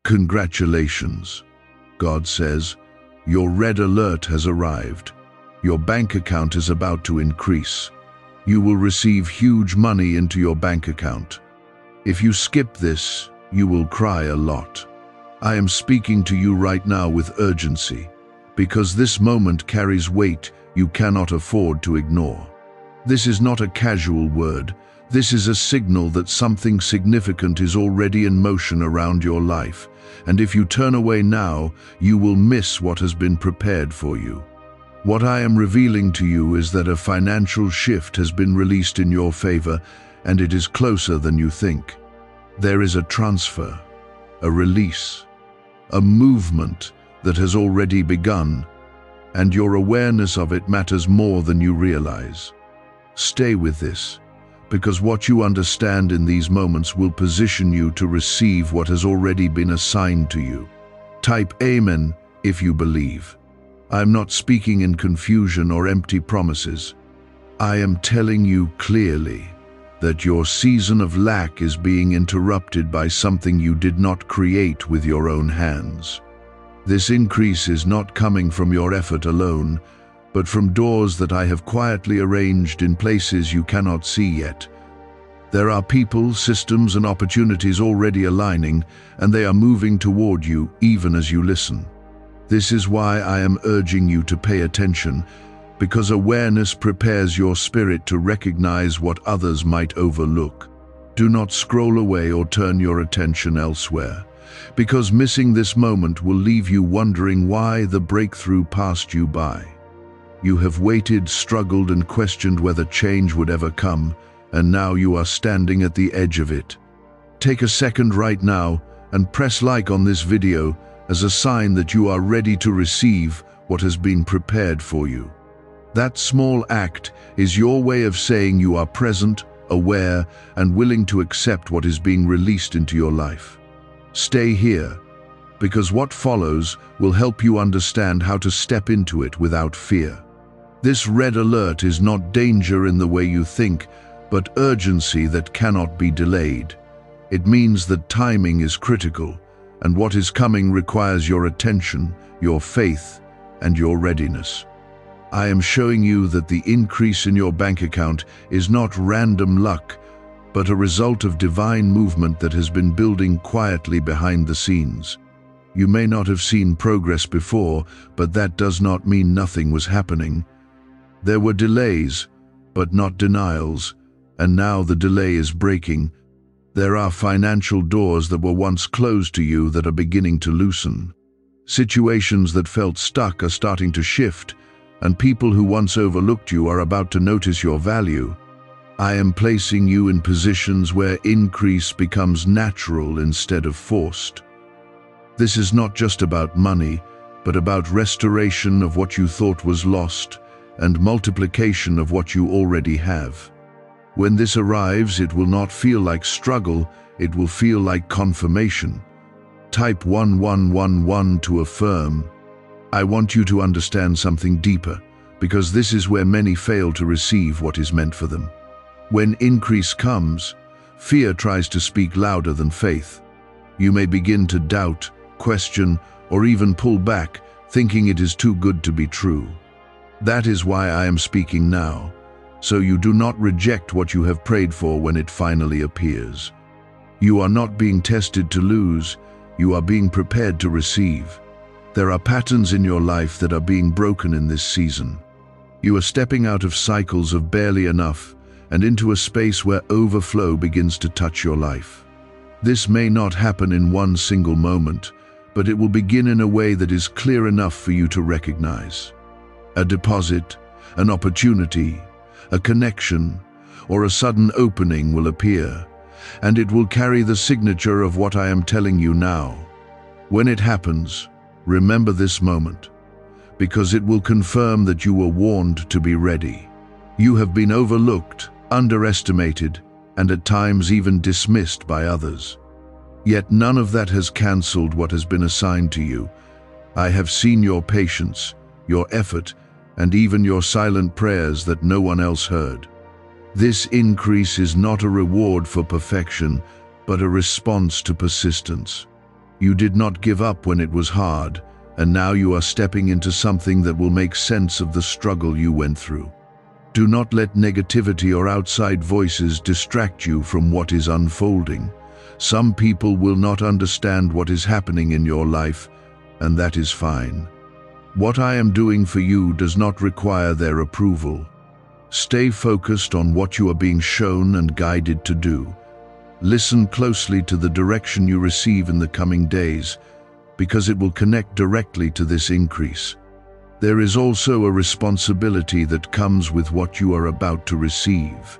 Congratulations, God says. Your red alert has arrived. Your bank account is about to increase. You will receive huge money into your bank account. If you skip this, you will cry a lot. I am speaking to you right now with urgency, because this moment carries weight you cannot afford to ignore. This is not a casual word. This is a signal that something significant is already in motion around your life, and if you turn away now, you will miss what has been prepared for you. What I am revealing to you is that a financial shift has been released in your favor, and it is closer than you think. There is a transfer, a release, a movement that has already begun, and your awareness of it matters more than you realize. Stay with this, because what you understand in these moments will position you to receive what has already been assigned to you. Type Amen if you believe. I am not speaking in confusion or empty promises. I am telling you clearly that your season of lack is being interrupted by something you did not create with your own hands. This increase is not coming from your effort alone, but from doors that I have quietly arranged in places you cannot see yet. There are people, systems, and opportunities already aligning, and they are moving toward you even as you listen. This is why I am urging you to pay attention, because awareness prepares your spirit to recognize what others might overlook. Do not scroll away or turn your attention elsewhere, because missing this moment will leave you wondering why the breakthrough passed you by. You have waited, struggled, and questioned whether change would ever come, and now you are standing at the edge of it. Take a second right now and press like on this video as a sign that you are ready to receive what has been prepared for you. That small act is your way of saying you are present, aware, and willing to accept what is being released into your life. Stay here, because what follows will help you understand how to step into it without fear. This red alert is not danger in the way you think, but urgency that cannot be delayed. It means that timing is critical, and what is coming requires your attention, your faith, and your readiness. I am showing you that the increase in your bank account is not random luck, but a result of divine movement that has been building quietly behind the scenes. You may not have seen progress before, but that does not mean nothing was happening. There were delays, but not denials, and now the delay is breaking. There are financial doors that were once closed to you that are beginning to loosen. Situations that felt stuck are starting to shift, and people who once overlooked you are about to notice your value. I am placing you in positions where increase becomes natural instead of forced. This is not just about money, but about restoration of what you thought was lost and multiplication of what you already have. When this arrives, it will not feel like struggle, it will feel like confirmation. Type 1111 to affirm. I want you to understand something deeper, because this is where many fail to receive what is meant for them. When increase comes, fear tries to speak louder than faith. You may begin to doubt, question, or even pull back, thinking it is too good to be true. That is why I am speaking now, so you do not reject what you have prayed for when it finally appears. You are not being tested to lose, you are being prepared to receive. There are patterns in your life that are being broken in this season. You are stepping out of cycles of barely enough and into a space where overflow begins to touch your life. This may not happen in one single moment, but it will begin in a way that is clear enough for you to recognize. A deposit, an opportunity, a connection, or a sudden opening will appear, and it will carry the signature of what I am telling you now. When it happens, remember this moment, because it will confirm that you were warned to be ready. You have been overlooked, underestimated, and at times even dismissed by others. Yet none of that has cancelled what has been assigned to you. I have seen your patience, your effort, and even your silent prayers that no one else heard. This increase is not a reward for perfection, but a response to persistence. You did not give up when it was hard, and now you are stepping into something that will make sense of the struggle you went through. Do not let negativity or outside voices distract you from what is unfolding. Some people will not understand what is happening in your life, and that is fine. What I am doing for you does not require their approval. Stay focused on what you are being shown and guided to do. Listen closely to the direction you receive in the coming days, because it will connect directly to this increase. There is also a responsibility that comes with what you are about to receive.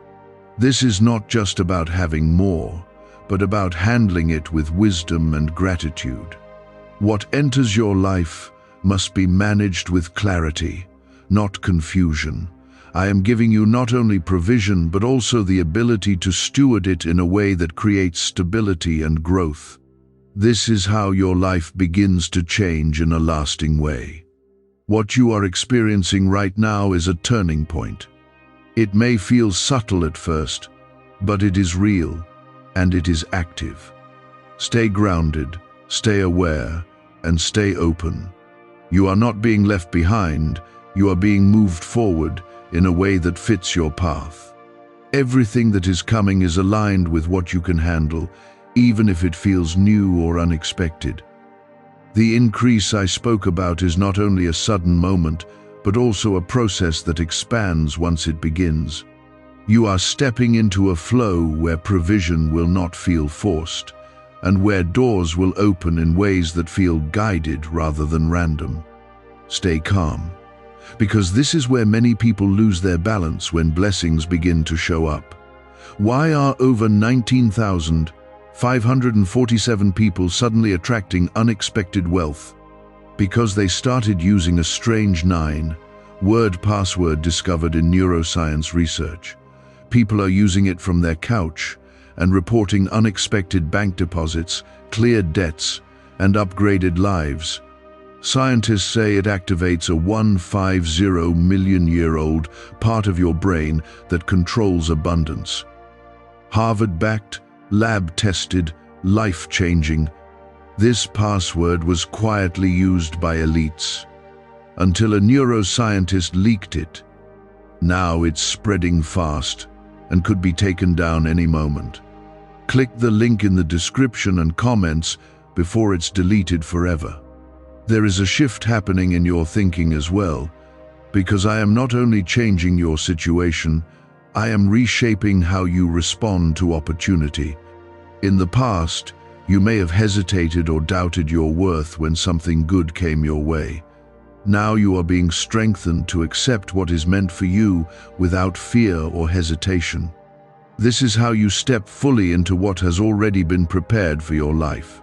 This is not just about having more, but about handling it with wisdom and gratitude. What enters your life must be managed with clarity, not confusion. I am giving you not only provision, but also the ability to steward it in a way that creates stability and growth. This is how your life begins to change in a lasting way. What you are experiencing right now is a turning point. It may feel subtle at first, but it is real, and it is active. Stay grounded, stay aware, and stay open. You are not being left behind, you are being moved forward in a way that fits your path. Everything that is coming is aligned with what you can handle, even if it feels new or unexpected. The increase I spoke about is not only a sudden moment, but also a process that expands once it begins. You are stepping into a flow where provision will not feel forced, and where doors will open in ways that feel guided rather than random. Stay calm, because this is where many people lose their balance when blessings begin to show up. Why are over 19,547 people suddenly attracting unexpected wealth? Because they started using a strange 9-word password discovered in neuroscience research. People are using it from their couch and reporting unexpected bank deposits, cleared debts, and upgraded lives. Scientists say it activates a 150 million-year-old part of your brain that controls abundance. Harvard-backed, lab-tested, life-changing. This password was quietly used by elites until a neuroscientist leaked it. Now it's spreading fast and could be taken down any moment. Click the link in the description and comments before it's deleted forever. There is a shift happening in your thinking as well, because I am not only changing your situation, I am reshaping how you respond to opportunity. In the past, you may have hesitated or doubted your worth when something good came your way. Now you are being strengthened to accept what is meant for you without fear or hesitation. This is how you step fully into what has already been prepared for your life.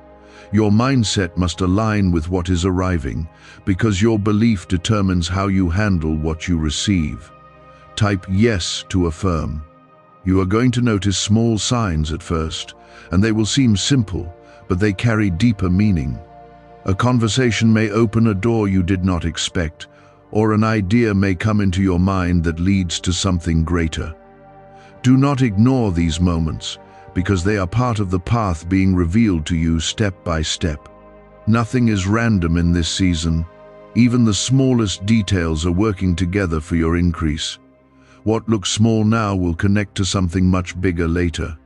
Your mindset must align with what is arriving, because your belief determines how you handle what you receive. Type yes to affirm. You are going to notice small signs at first, and they will seem simple, but they carry deeper meaning. A conversation may open a door you did not expect, or an idea may come into your mind that leads to something greater. Do not ignore these moments, because they are part of the path being revealed to you step by step. Nothing is random in this season. Even the smallest details are working together for your increase. What looks small now will connect to something much bigger later.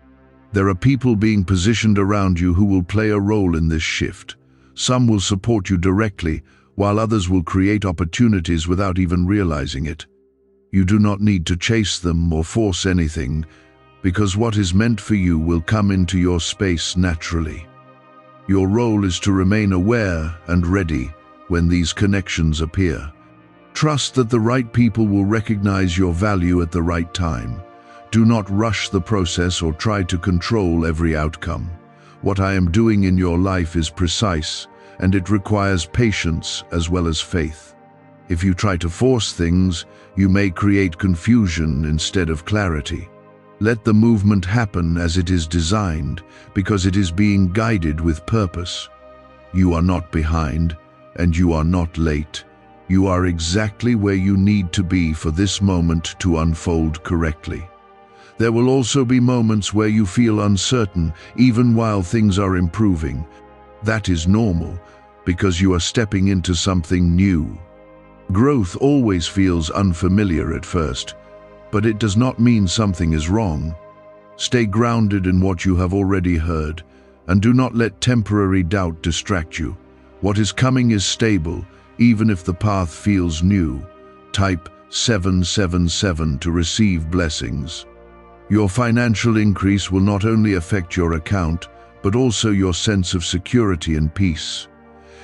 There are people being positioned around you who will play a role in this shift. Some will support you directly, while others will create opportunities without even realizing it. You do not need to chase them or force anything, because what is meant for you will come into your space naturally. Your role is to remain aware and ready when these connections appear. Trust that the right people will recognize your value at the right time. Do not rush the process or try to control every outcome. What I am doing in your life is precise, and it requires patience as well as faith. If you try to force things, you may create confusion instead of clarity. Let the movement happen as it is designed, because it is being guided with purpose. You are not behind, and you are not late. You are exactly where you need to be for this moment to unfold correctly. There will also be moments where you feel uncertain, even while things are improving. That is normal, because you are stepping into something new. Growth always feels unfamiliar at first, but it does not mean something is wrong. Stay grounded in what you have already heard, and do not let temporary doubt distract you. What is coming is stable, even if the path feels new. Type 777 to receive blessings. Your financial increase will not only affect your account, but also your sense of security and peace.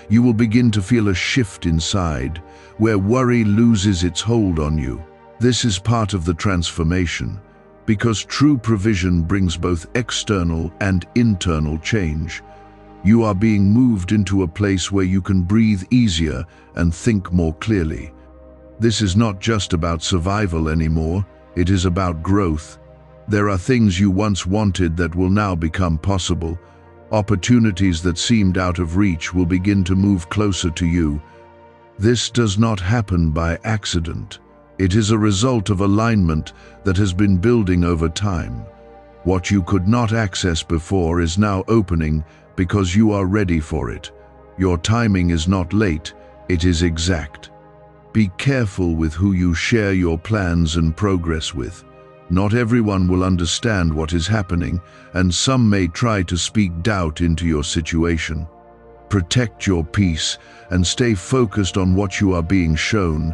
You will begin to feel a shift inside, where worry loses its hold on you. This is part of the transformation, because true provision brings both external and internal change. You are being moved into a place where you can breathe easier and think more clearly. This is not just about survival anymore, it is about growth. There are things you once wanted that will now become possible. Opportunities that seemed out of reach will begin to move closer to you. This does not happen by accident. It is a result of alignment that has been building over time. What you could not access before is now opening because you are ready for it. Your timing is not late, it is exact. Be careful with who you share your plans and progress with. Not everyone will understand what is happening, and some may try to speak doubt into your situation. Protect your peace and stay focused on what you are being shown.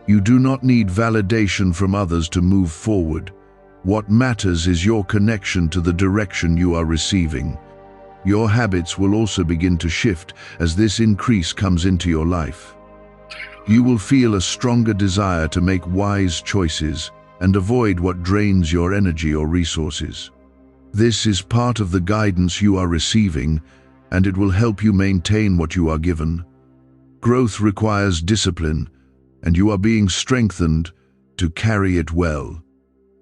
You do not need validation from others to move forward. What matters is your connection to the direction you are receiving. Your habits will also begin to shift as this increase comes into your life. You will feel a stronger desire to make wise choices and avoid what drains your energy or resources. This is part of the guidance you are receiving, and it will help you maintain what you are given. Growth requires discipline, and you are being strengthened to carry it well.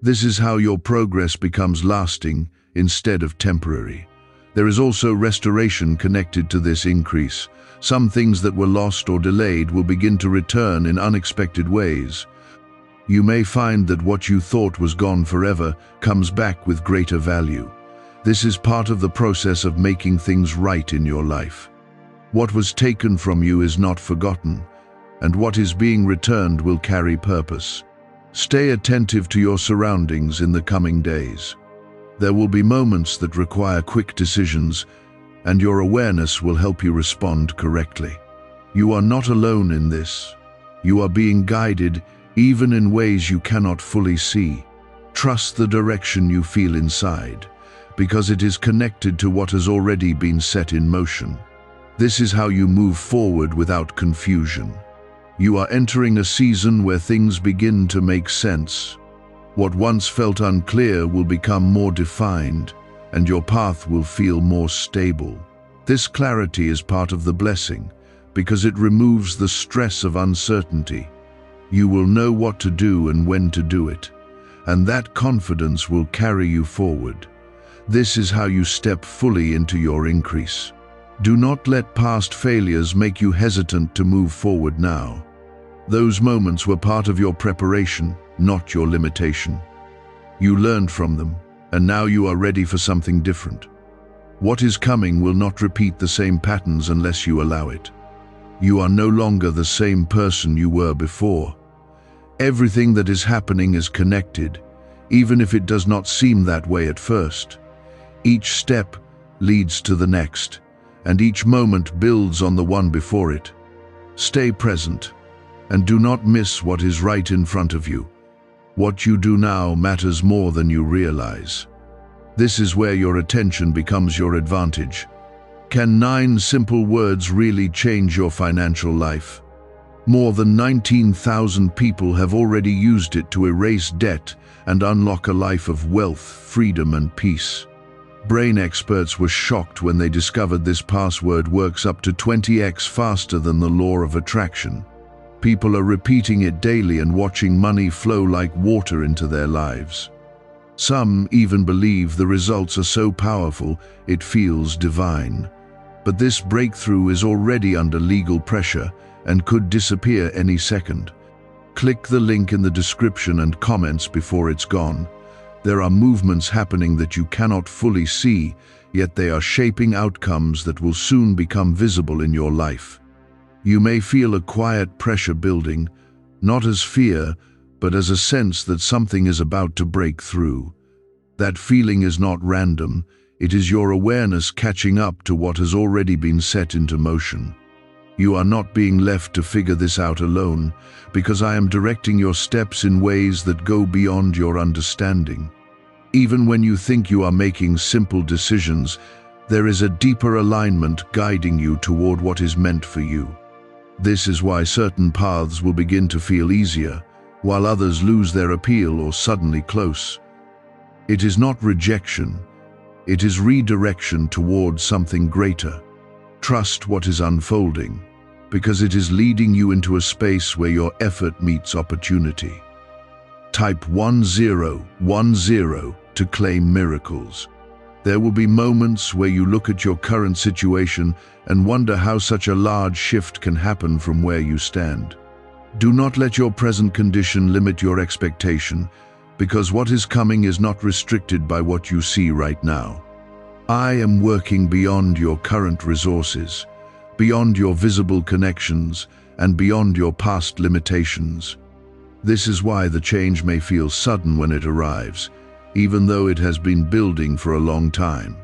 This is how your progress becomes lasting instead of temporary. There is also restoration connected to this increase. Some things that were lost or delayed will begin to return in unexpected ways. You may find that what you thought was gone forever comes back with greater value. This is part of the process of making things right in your life. What was taken from you is not forgotten, and what is being returned will carry purpose. Stay attentive to your surroundings in the coming days. There will be moments that require quick decisions, and your awareness will help you respond correctly. You are not alone in this. You are being guided even in ways you cannot fully see. Trust the direction you feel inside, because it is connected to what has already been set in motion. This is how you move forward without confusion. You are entering a season where things begin to make sense. What once felt unclear will become more defined, and your path will feel more stable. This clarity is part of the blessing, because it removes the stress of uncertainty. You will know what to do and when to do it, and that confidence will carry you forward. This is how you step fully into your increase. Do not let past failures make you hesitant to move forward now. Those moments were part of your preparation, not your limitation. You learned from them, and now you are ready for something different. What is coming will not repeat the same patterns unless you allow it. You are no longer the same person you were before. Everything that is happening is connected, even if it does not seem that way at first. Each step leads to the next, and each moment builds on the one before it. Stay present, and do not miss what is right in front of you. What you do now matters more than you realize. This is where your attention becomes your advantage. Can 9 simple words really change your financial life? More than 19,000 people have already used it to erase debt and unlock a life of wealth, freedom, and peace. Brain experts were shocked when they discovered this password works up to 20x faster than the law of attraction. People are repeating it daily and watching money flow like water into their lives. Some even believe the results are so powerful it feels divine. But this breakthrough is already under legal pressure and could disappear any second. Click the link in the description and comments before it's gone. There are movements happening that you cannot fully see, yet they are shaping outcomes that will soon become visible in your life. You may feel a quiet pressure building, not as fear, but as a sense that something is about to break through. That feeling is not random, it is your awareness catching up to what has already been set into motion. You are not being left to figure this out alone, because I am directing your steps in ways that go beyond your understanding. Even when you think you are making simple decisions, there is a deeper alignment guiding you toward what is meant for you. This is why certain paths will begin to feel easier, while others lose their appeal or suddenly close. It is not rejection, it is redirection towards something greater. Trust what is unfolding, because it is leading you into a space where your effort meets opportunity. Type 1010 to claim miracles. There will be moments where you look at your current situation and wonder how such a large shift can happen from where you stand. Do not let your present condition limit your expectation, because what is coming is not restricted by what you see right now. I am working beyond your current resources, beyond your visible connections, and beyond your past limitations. This is why the change may feel sudden when it arrives, even though it has been building for a long time.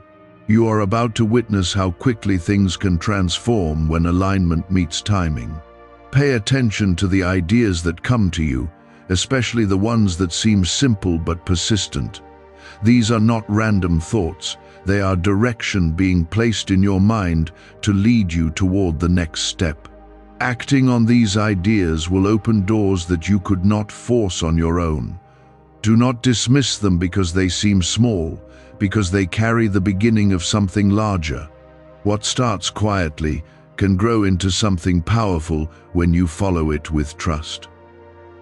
You are about to witness how quickly things can transform when alignment meets timing. Pay attention to the ideas that come to you, especially the ones that seem simple but persistent. These are not random thoughts, they are direction being placed in your mind to lead you toward the next step. Acting on these ideas will open doors that you could not force on your own. Do not dismiss them because they seem small, because they carry the beginning of something larger. What starts quietly can grow into something powerful when you follow it with trust.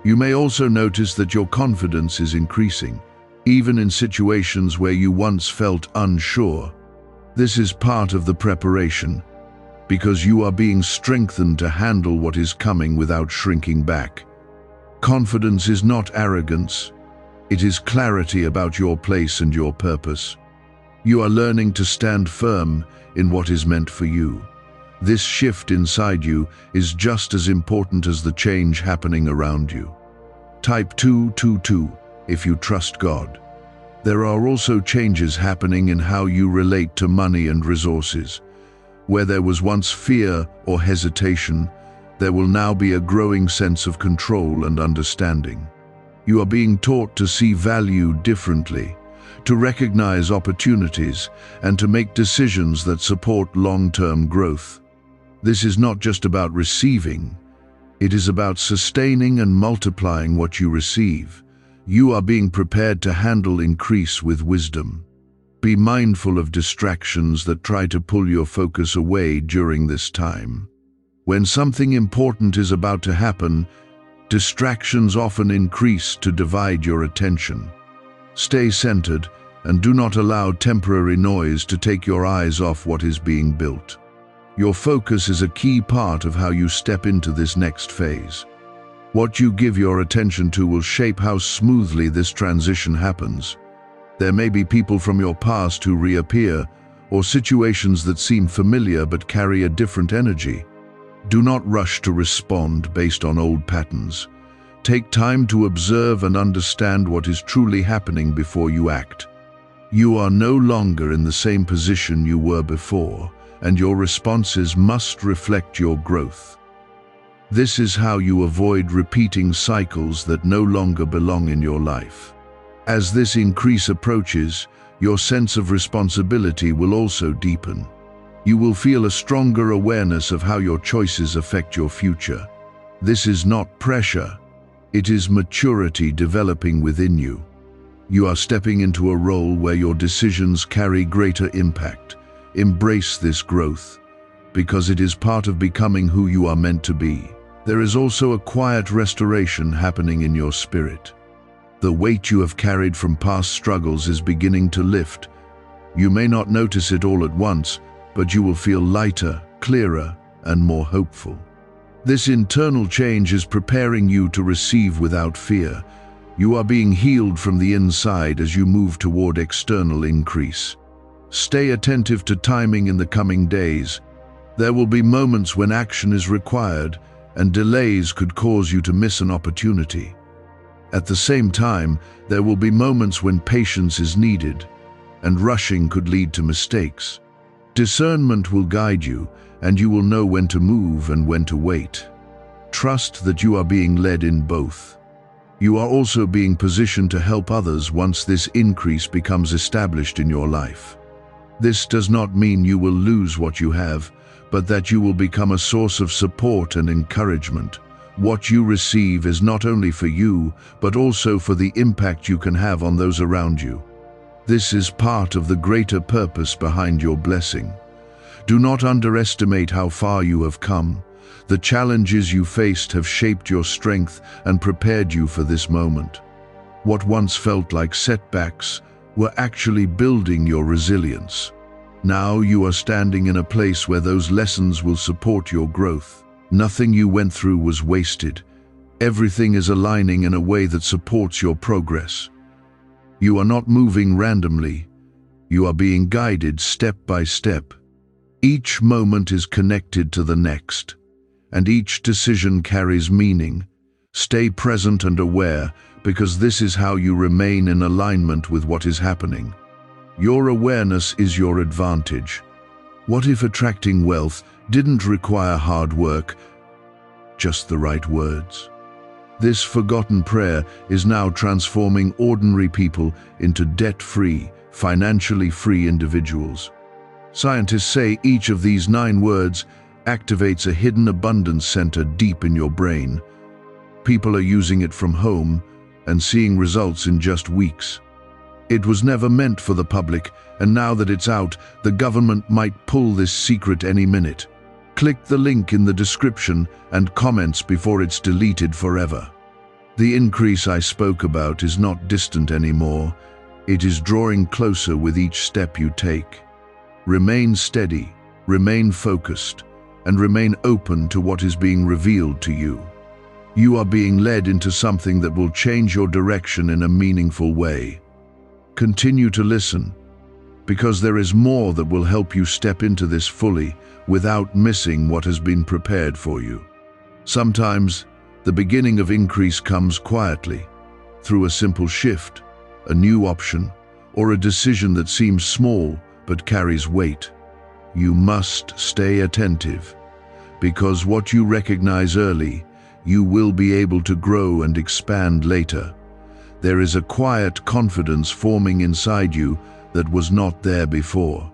You may also notice that your confidence is increasing, even in situations where you once felt unsure. This is part of the preparation, because you are being strengthened to handle what is coming without shrinking back. Confidence is not arrogance, it is clarity about your place and your purpose. You are learning to stand firm in what is meant for you. This shift inside you is just as important as the change happening around you. Type 222 if you trust God. There are also changes happening in how you relate to money and resources. Where there was once fear or hesitation, there will now be a growing sense of control and understanding. You are being taught to see value differently, to recognize opportunities, and to make decisions that support long-term growth. This is not just about receiving, it is about sustaining and multiplying what you receive. You are being prepared to handle increase with wisdom. Be mindful of distractions that try to pull your focus away during this time. When something important is about to happen, distractions often increase to divide your attention. Stay centered and do not allow temporary noise to take your eyes off what is being built. Your focus is a key part of how you step into this next phase. What you give your attention to will shape how smoothly this transition happens. There may be people from your past who reappear, or situations that seem familiar but carry a different energy. Do not rush to respond based on old patterns. Take time to observe and understand what is truly happening before you act. You are no longer in the same position you were before, and your responses must reflect your growth. This is how you avoid repeating cycles that no longer belong in your life. As this increase approaches, your sense of responsibility will also deepen. You will feel a stronger awareness of how your choices affect your future. This is not pressure, it is maturity developing within you. You are stepping into a role where your decisions carry greater impact. Embrace this growth, because it is part of becoming who you are meant to be. There is also a quiet restoration happening in your spirit. The weight you have carried from past struggles is beginning to lift. You may not notice it all at once, but you will feel lighter, clearer, and more hopeful. This internal change is preparing you to receive without fear. You are being healed from the inside as you move toward external increase. Stay attentive to timing in the coming days. There will be moments when action is required, and delays could cause you to miss an opportunity. At the same time, there will be moments when patience is needed, and rushing could lead to mistakes. Discernment will guide you, and you will know when to move and when to wait. Trust that you are being led in both. You are also being positioned to help others once this increase becomes established in your life. This does not mean you will lose what you have, but that you will become a source of support and encouragement. What you receive is not only for you, but also for the impact you can have on those around you. This is part of the greater purpose behind your blessing. Do not underestimate how far you have come. The challenges you faced have shaped your strength and prepared you for this moment. What once felt like setbacks were actually building your resilience. Now you are standing in a place where those lessons will support your growth. Nothing you went through was wasted. Everything is aligning in a way that supports your progress. You are not moving randomly. You are being guided step by step. Each moment is connected to the next, and each decision carries meaning. Stay present and aware, because this is how you remain in alignment with what is happening. Your awareness is your advantage. What if attracting wealth didn't require hard work, just the right words? This forgotten prayer is now transforming ordinary people into debt-free, financially free individuals. Scientists say each of these 9 words activates a hidden abundance center deep in your brain. People are using it from home and seeing results in just weeks. It was never meant for the public, and now that it's out, the government might pull this secret any minute. Click the link in the description and comments before it's deleted forever. The increase I spoke about is not distant anymore. It is drawing closer with each step you take. Remain steady, remain focused, and remain open to what is being revealed to you. You are being led into something that will change your direction in a meaningful way. Continue to listen, because there is more that will help you step into this fully without missing what has been prepared for you. Sometimes, the beginning of increase comes quietly, through a simple shift, a new option, or a decision that seems small but carries weight. You must stay attentive, because what you recognize early, you will be able to grow and expand later. There is a quiet confidence forming inside you that was not there before.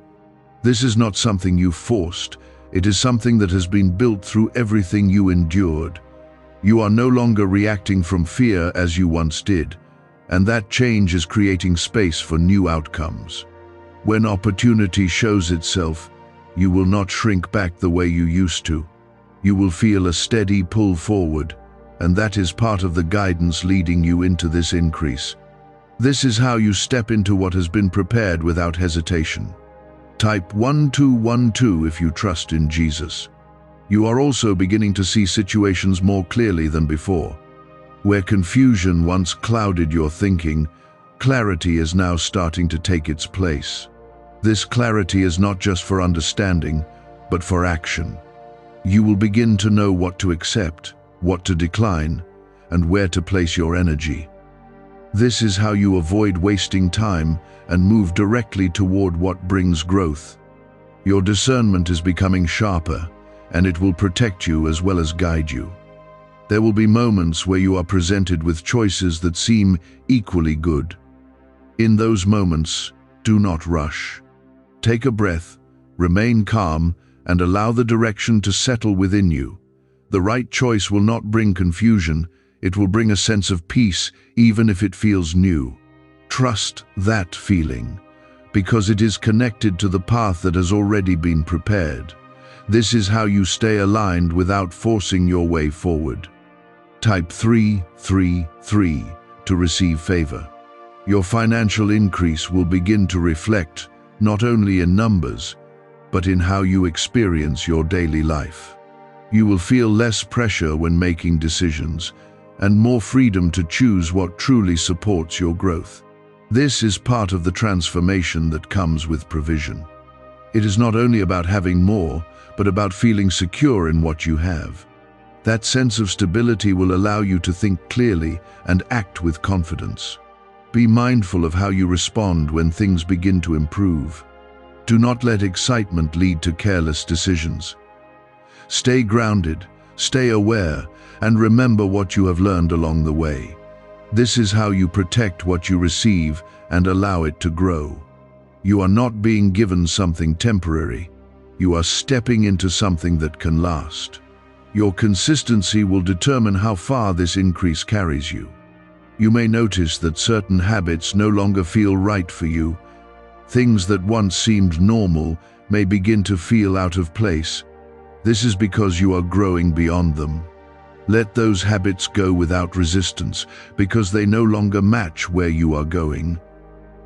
This is not something you forced. It is something that has been built through everything you endured. You are no longer reacting from fear as you once did, and that change is creating space for new outcomes. When opportunity shows itself, you will not shrink back the way you used to. You will feel a steady pull forward, and that is part of the guidance leading you into this increase. This is how you step into what has been prepared without hesitation. Type 1212 if you trust in Jesus. You are also beginning to see situations more clearly than before. Where confusion once clouded your thinking, clarity is now starting to take its place. This clarity is not just for understanding, but for action. You will begin to know what to accept, what to decline, and where to place your energy. This is how you avoid wasting time and move directly toward what brings growth. Your discernment is becoming sharper, and it will protect you as well as guide you. There will be moments where you are presented with choices that seem equally good. In those moments, do not rush. Take a breath, remain calm, and allow the direction to settle within you. The right choice will not bring confusion, it will bring a sense of peace, even if it feels new. Trust that feeling, because it is connected to the path that has already been prepared. This is how you stay aligned without forcing your way forward. Type 333 to receive favor. Your financial increase will begin to reflect not only in numbers, but in how you experience your daily life. You will feel less pressure when making decisions, and more freedom to choose what truly supports your growth. This is part of the transformation that comes with provision. It is not only about having more, but about feeling secure in what you have. That sense of stability will allow you to think clearly and act with confidence. Be mindful of how you respond when things begin to improve. Do not let excitement lead to careless decisions. Stay grounded, stay aware, and remember what you have learned along the way. This is how you protect what you receive and allow it to grow. You are not being given something temporary. You are stepping into something that can last. Your consistency will determine how far this increase carries you. You may notice that certain habits no longer feel right for you. Things that once seemed normal may begin to feel out of place. This is because you are growing beyond them. Let those habits go without resistance, because they no longer match where you are going.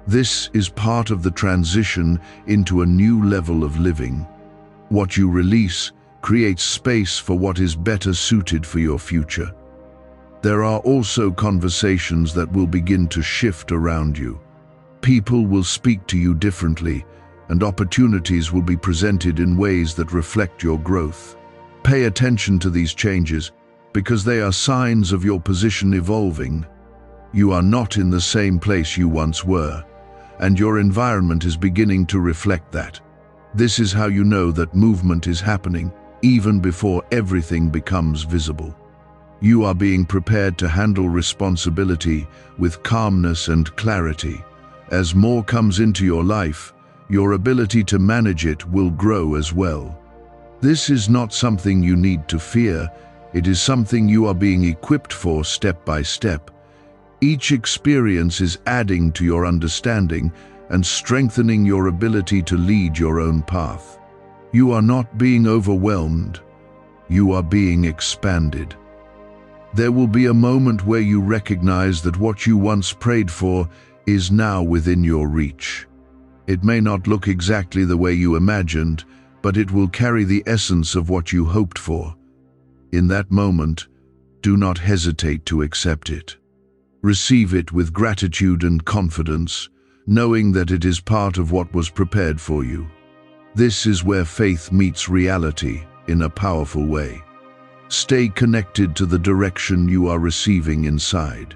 This is part of the transition into a new level of living. What you release creates space for what is better suited for your future. There are also conversations that will begin to shift around you. People will speak to you differently, and opportunities will be presented in ways that reflect your growth. Pay attention to these changes, because they are signs of your position evolving. You are not in the same place you once were, and your environment is beginning to reflect that. This is how you know that movement is happening, even before everything becomes visible. You are being prepared to handle responsibility with calmness and clarity. As more comes into your life, your ability to manage it will grow as well. This is not something you need to fear. It is something you are being equipped for step by step. Each experience is adding to your understanding and strengthening your ability to lead your own path. You are not being overwhelmed. You are being expanded. There will be a moment where you recognize that what you once prayed for is now within your reach. It may not look exactly the way you imagined, but it will carry the essence of what you hoped for. In that moment, do not hesitate to accept it. Receive it with gratitude and confidence, knowing that it is part of what was prepared for you. This is where faith meets reality in a powerful way. Stay connected to the direction you are receiving inside.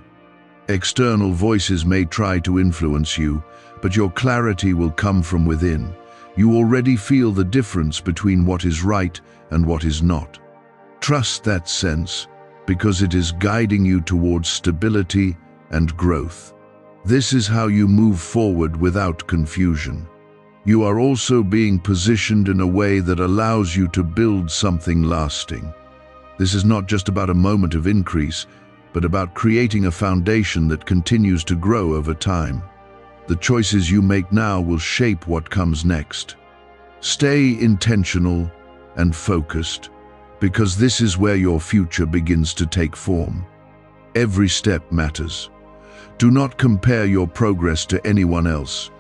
External voices may try to influence you, but your clarity will come from within. You already feel the difference between what is right and what is not. Trust that sense, because it is guiding you towards stability and growth. This is how you move forward without confusion. You are also being positioned in a way that allows you to build something lasting. This is not just about a moment of increase, but about creating a foundation that continues to grow over time. The choices you make now will shape what comes next. Stay intentional and focused, because this is where your future begins to take form. Every step matters. Do not compare your progress to anyone else.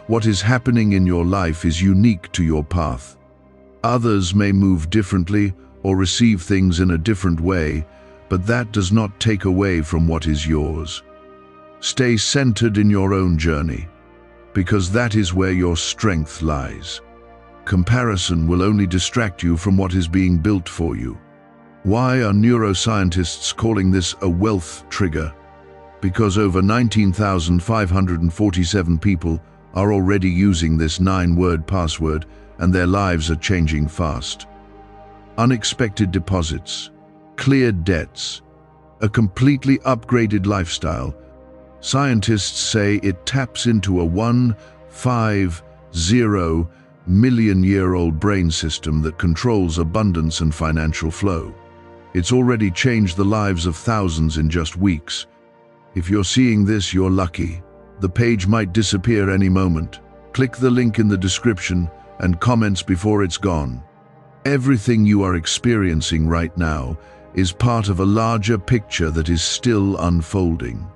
What is happening in your life is unique to your path. Others may move differently or receive things in a different way, but that does not take away from what is yours. Stay centered in your own journey, because that is where your strength lies. Comparison will only distract you from what is being built for you. Why are neuroscientists calling this a wealth trigger? Because over 19,547 people are already using this 9-word password, and their lives are changing fast. Unexpected deposits, cleared debts, a completely upgraded lifestyle. Scientists say it taps into a 150 million-year-old brain system that controls abundance and financial flow. It's already changed the lives of thousands in just weeks. If you're seeing this, you're lucky. The page might disappear any moment. Click the link in the description and comments before it's gone. Everything you are experiencing right now is part of a larger picture that is still unfolding.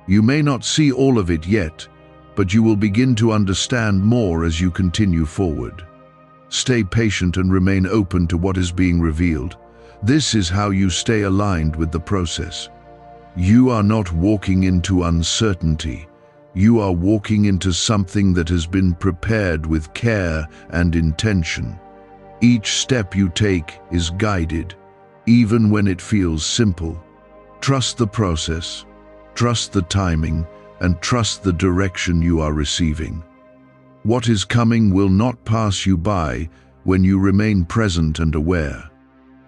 You may not see all of it yet, but you will begin to understand more as you continue forward. Stay patient and remain open to what is being revealed. This is how you stay aligned with the process. You are not walking into uncertainty. You are walking into something that has been prepared with care and intention. Each step you take is guided, even when it feels simple. Trust the process, trust the timing, and trust the direction you are receiving. What is coming will not pass you by when you remain present and aware.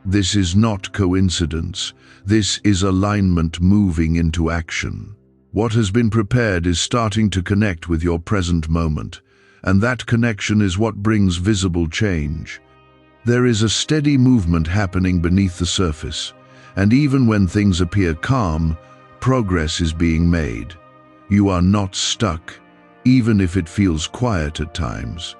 This is not coincidence. This is alignment moving into action. What has been prepared is starting to connect with your present moment, and that connection is what brings visible change. There is a steady movement happening beneath the surface, and even when things appear calm, progress is being made. You are not stuck, even if it feels quiet at times.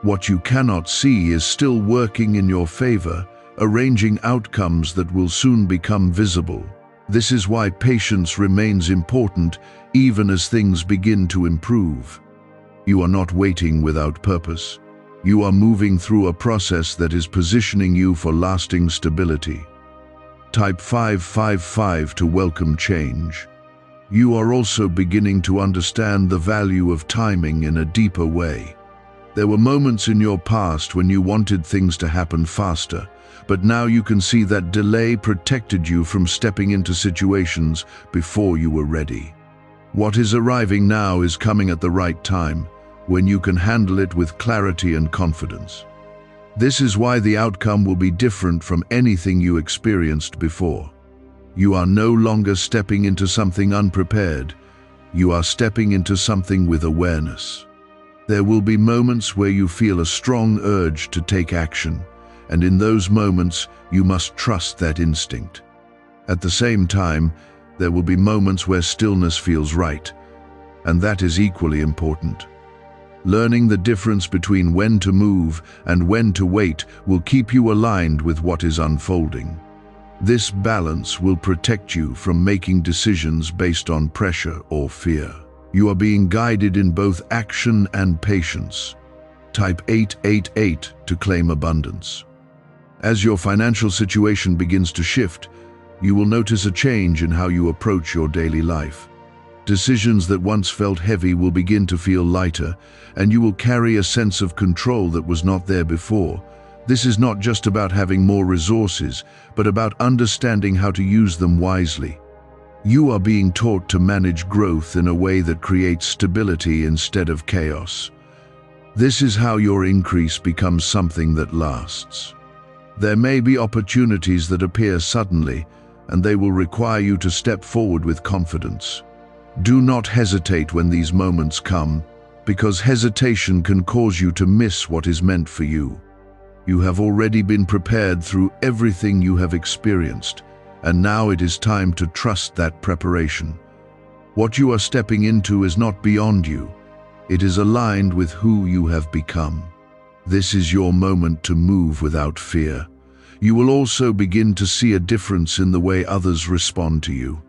What you cannot see is still working in your favor, arranging outcomes that will soon become visible. This is why patience remains important even as things begin to improve. You are not waiting without purpose. You are moving through a process that is positioning you for lasting stability. Type 555 to welcome change. You are also beginning to understand the value of timing in a deeper way. There were moments in your past when you wanted things to happen faster, but now you can see that delay protected you from stepping into situations before you were ready. What is arriving now is coming at the right time, when you can handle it with clarity and confidence. This is why the outcome will be different from anything you experienced before. You are no longer stepping into something unprepared. You are stepping into something with awareness. There will be moments where you feel a strong urge to take action, and in those moments, you must trust that instinct. At the same time, there will be moments where stillness feels right, and that is equally important. Learning the difference between when to move and when to wait will keep you aligned with what is unfolding. This balance will protect you from making decisions based on pressure or fear. You are being guided in both action and patience. Type 888 to claim abundance. As your financial situation begins to shift, you will notice a change in how you approach your daily life. Decisions that once felt heavy will begin to feel lighter, and you will carry a sense of control that was not there before. This is not just about having more resources, but about understanding how to use them wisely. You are being taught to manage growth in a way that creates stability instead of chaos. This is how your increase becomes something that lasts. There may be opportunities that appear suddenly, and they will require you to step forward with confidence. Do not hesitate when these moments come, because hesitation can cause you to miss what is meant for you. You have already been prepared through everything you have experienced, and now it is time to trust that preparation. What you are stepping into is not beyond you. It is aligned with who you have become. This is your moment to move without fear. You will also begin to see a difference in the way others respond to you.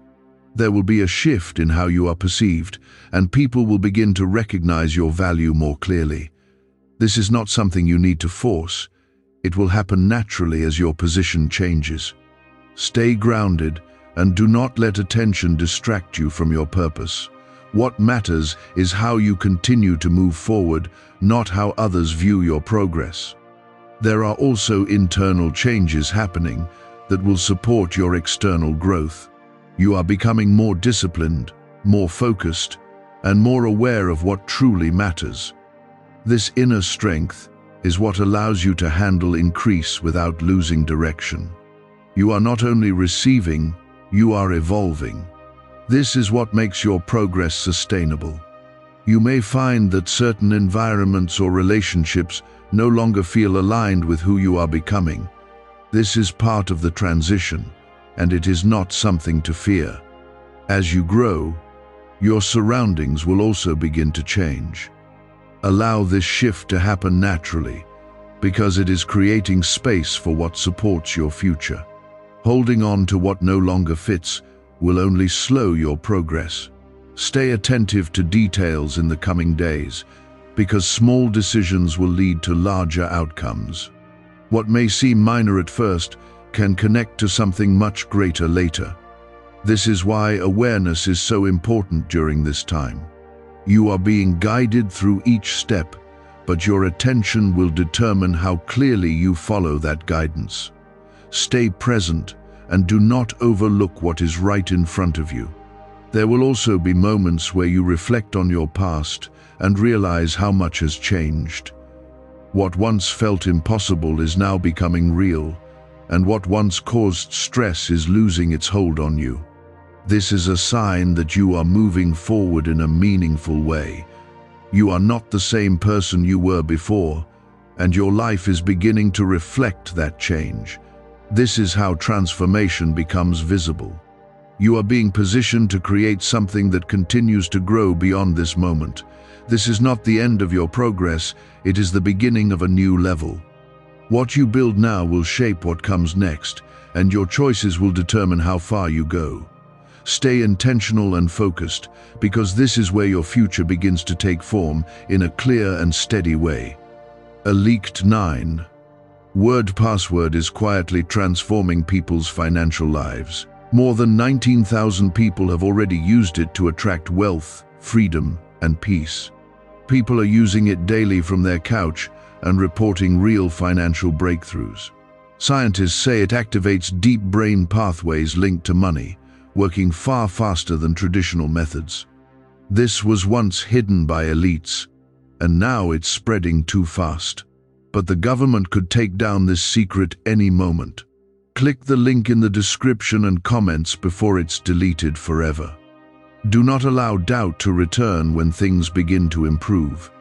There will be a shift in how you are perceived, and people will begin to recognize your value more clearly. This is not something you need to force. It will happen naturally as your position changes. Stay grounded and do not let attention distract you from your purpose. What matters is how you continue to move forward, not how others view your progress. There are also internal changes happening that will support your external growth. You are becoming more disciplined, more focused, and more aware of what truly matters. This inner strength is what allows you to handle increase without losing direction. You are not only receiving, you are evolving. This is what makes your progress sustainable. You may find that certain environments or relationships no longer feel aligned with who you are becoming. This is part of the transition, and it is not something to fear. As you grow, your surroundings will also begin to change. Allow this shift to happen naturally, because it is creating space for what supports your future. Holding on to what no longer fits will only slow your progress. Stay attentive to details in the coming days, because small decisions will lead to larger outcomes. What may seem minor at first can connect to something much greater later. This is why awareness is so important during this time. You are being guided through each step, but your attention will determine how clearly you follow that guidance. Stay present and do not overlook what is right in front of you. There will also be moments where you reflect on your past and realize how much has changed. What once felt impossible is now becoming real, and what once caused stress is losing its hold on you. This is a sign that you are moving forward in a meaningful way. You are not the same person you were before, and your life is beginning to reflect that change. This is how transformation becomes visible. You are being positioned to create something that continues to grow beyond this moment. This is not the end of your progress, it is the beginning of a new level. What you build now will shape what comes next, and your choices will determine how far you go. Stay intentional and focused, because this is where your future begins to take form in a clear and steady way. A leaked 9. Word password is quietly transforming people's financial lives. More than 19,000 people have already used it to attract wealth, freedom, and peace. People are using it daily from their couch and reporting real financial breakthroughs. Scientists say it activates deep brain pathways linked to money, working far faster than traditional methods. This was once hidden by elites, and now it's spreading too fast. But the government could take down this secret any moment. Click the link in the description and comments before it's deleted forever. Do not allow doubt to return when things begin to improve.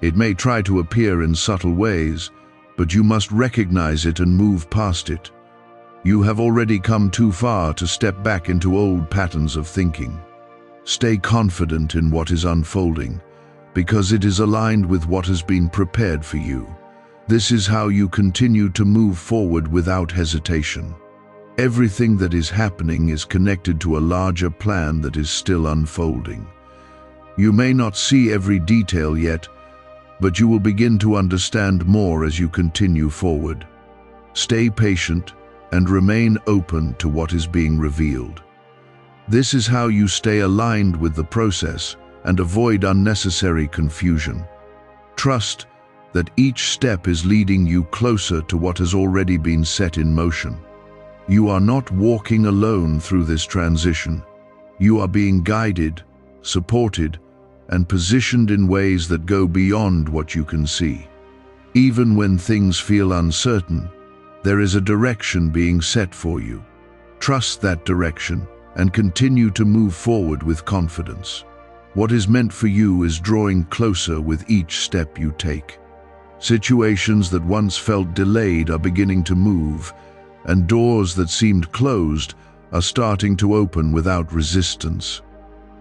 It may try to appear in subtle ways, but you must recognize it and move past it. You have already come too far to step back into old patterns of thinking. Stay confident in what is unfolding, because it is aligned with what has been prepared for you. This is how you continue to move forward without hesitation. Everything that is happening is connected to a larger plan that is still unfolding. You may not see every detail yet, but you will begin to understand more as you continue forward. Stay patient and remain open to what is being revealed. This is how you stay aligned with the process and avoid unnecessary confusion. Trust that each step is leading you closer to what has already been set in motion. You are not walking alone through this transition. You are being guided, supported, and positioned in ways that go beyond what you can see. Even when things feel uncertain, there is a direction being set for you. Trust that direction and continue to move forward with confidence. What is meant for you is drawing closer with each step you take. Situations that once felt delayed are beginning to move, and doors that seemed closed are starting to open without resistance.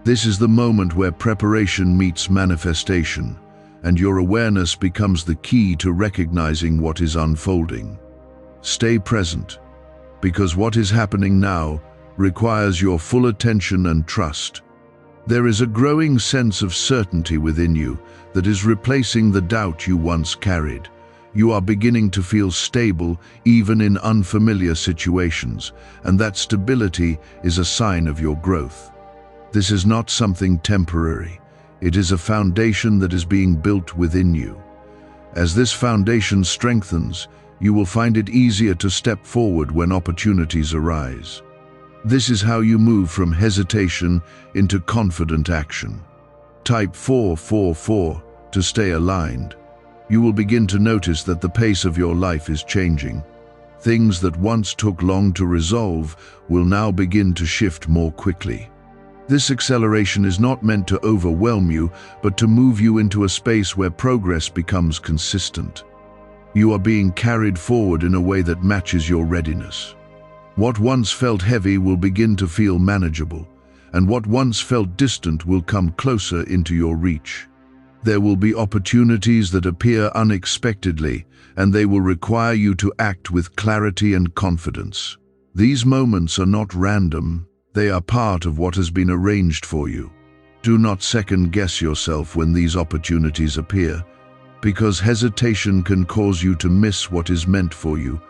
This is the moment where preparation meets manifestation, and your awareness becomes the key to recognizing what is unfolding. Stay present, because what is happening now requires your full attention and trust. There is a growing sense of certainty within you that is replacing the doubt you once carried. You are beginning to feel stable even in unfamiliar situations, and that stability is a sign of your growth. This is not something temporary. It is a foundation that is being built within you. As this foundation strengthens, you will find it easier to step forward when opportunities arise. This is how you move from hesitation into confident action. Type 444 to stay aligned. You will begin to notice that the pace of your life is changing. Things that once took long to resolve will now begin to shift more quickly. This acceleration is not meant to overwhelm you, but to move you into a space where progress becomes consistent. You are being carried forward in a way that matches your readiness. What once felt heavy will begin to feel manageable, and what once felt distant will come closer into your reach. There will be opportunities that appear unexpectedly, and they will require you to act with clarity and confidence. These moments are not random, they are part of what has been arranged for you. Do not second-guess yourself when these opportunities appear, because hesitation can cause you to miss what is meant for you.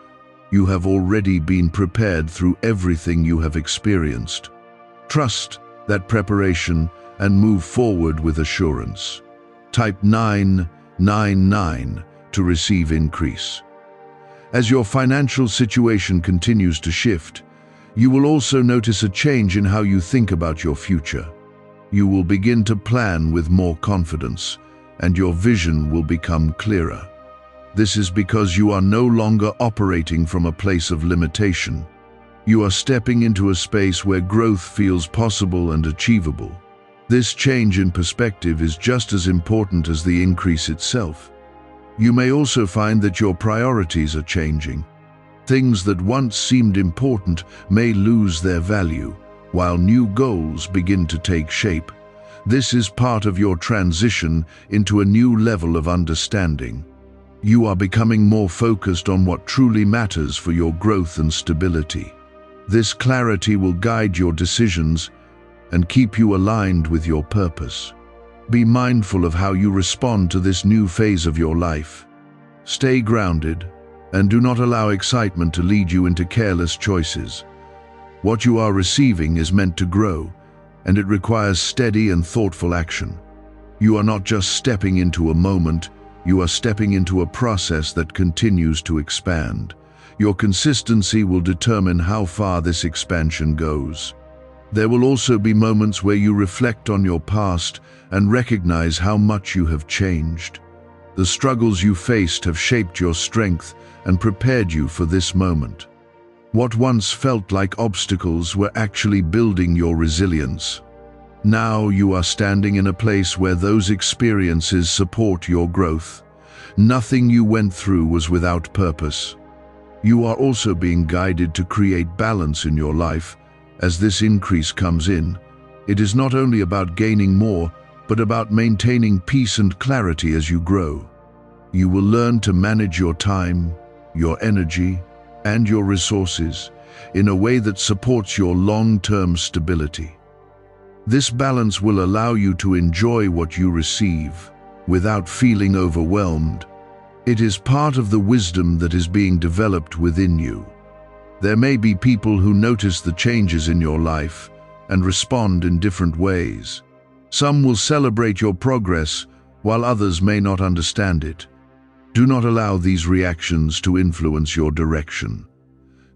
You have already been prepared through everything you have experienced. Trust that preparation and move forward with assurance. Type 999 to receive increase. As your financial situation continues to shift, you will also notice a change in how you think about your future. You will begin to plan with more confidence, and your vision will become clearer. This is because you are no longer operating from a place of limitation. You are stepping into a space where growth feels possible and achievable. This change in perspective is just as important as the increase itself. You may also find that your priorities are changing. Things that once seemed important may lose their value, while new goals begin to take shape. This is part of your transition into a new level of understanding. You are becoming more focused on what truly matters for your growth and stability. This clarity will guide your decisions and keep you aligned with your purpose. Be mindful of how you respond to this new phase of your life. Stay grounded and do not allow excitement to lead you into careless choices. What you are receiving is meant to grow, and it requires steady and thoughtful action. You are not just stepping into a moment, you are stepping into a process that continues to expand. Your consistency will determine how far this expansion goes. There will also be moments where you reflect on your past and recognize how much you have changed. The struggles you faced have shaped your strength and prepared you for this moment. What once felt like obstacles were actually building your resilience. Now you are standing in a place where those experiences support your growth. Nothing you went through was without purpose. You are also being guided to create balance in your life. As this increase comes in, it is not only about gaining more, but about maintaining peace and clarity as you grow. You will learn to manage your time, your energy, and your resources in a way that supports your long-term stability. This balance will allow you to enjoy what you receive without feeling overwhelmed. It is part of the wisdom that is being developed within you. There may be people who notice the changes in your life and respond in different ways. Some will celebrate your progress, while others may not understand it. Do not allow these reactions to influence your direction.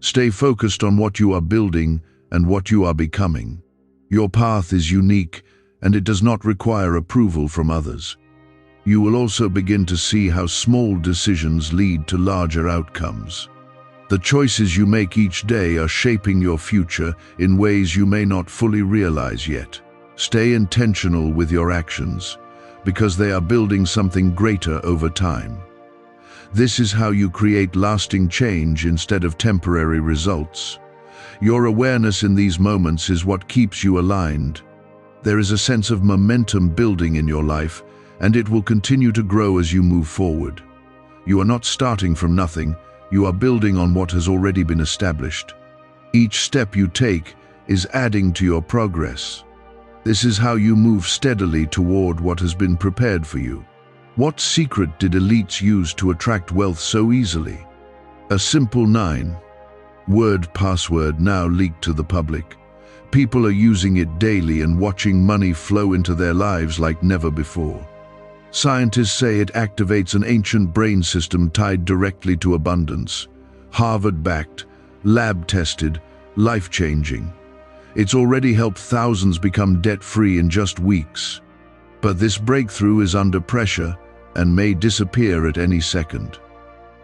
Stay focused on what you are building and what you are becoming. Your path is unique, and it does not require approval from others. You will also begin to see how small decisions lead to larger outcomes. The choices you make each day are shaping your future in ways you may not fully realize yet. Stay intentional with your actions, because they are building something greater over time. This is how you create lasting change instead of temporary results. Your awareness in these moments is what keeps you aligned. There is a sense of momentum building in your life, and it will continue to grow as you move forward. You are not starting from nothing, you are building on what has already been established. Each step you take is adding to your progress. This is how you move steadily toward what has been prepared for you. What secret did elites use to attract wealth so easily? A simple 9-word password now leaked to the public. People are using it daily and watching money flow into their lives like never before. Scientists say it activates an ancient brain system tied directly to abundance. Harvard-backed, lab-tested, life-changing. It's already helped thousands become debt-free in just weeks. But this breakthrough is under pressure and may disappear at any second.